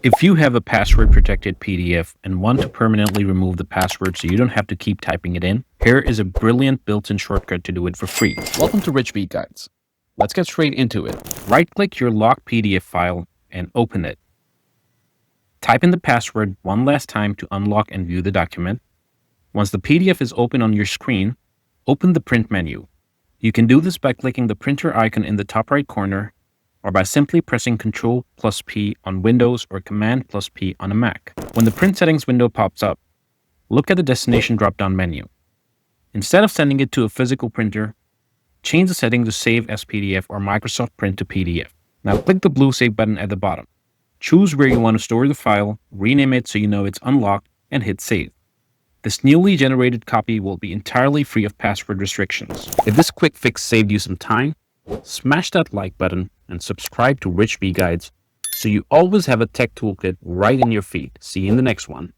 If you have a password protected PDF and want to permanently remove the password so you don't have to keep typing it in, here is a brilliant built-in shortcut to do it for free. Welcome to Rich Beat Guides. Let's get straight into it. Right-click your locked PDF file and open it. Type in the password one last time to unlock and view the document. Once the PDF is open on your screen, open the print menu. You can do this by clicking the printer icon in the top right corner or by simply pressing Ctrl+P on Windows or Command+P on a Mac. When the print settings window pops up, look at the destination drop-down menu. Instead of sending it to a physical printer, change the setting to Save as PDF or Microsoft Print to PDF. Now click the blue Save button at the bottom. Choose where you want to store the file, rename it so you know it's unlocked, and hit Save. This newly generated copy will be entirely free of password restrictions. If this quick fix saved you some time, smash that like button and subscribe to Rich Beat Guides so you always have a tech toolkit right in your feed. See you in the next one.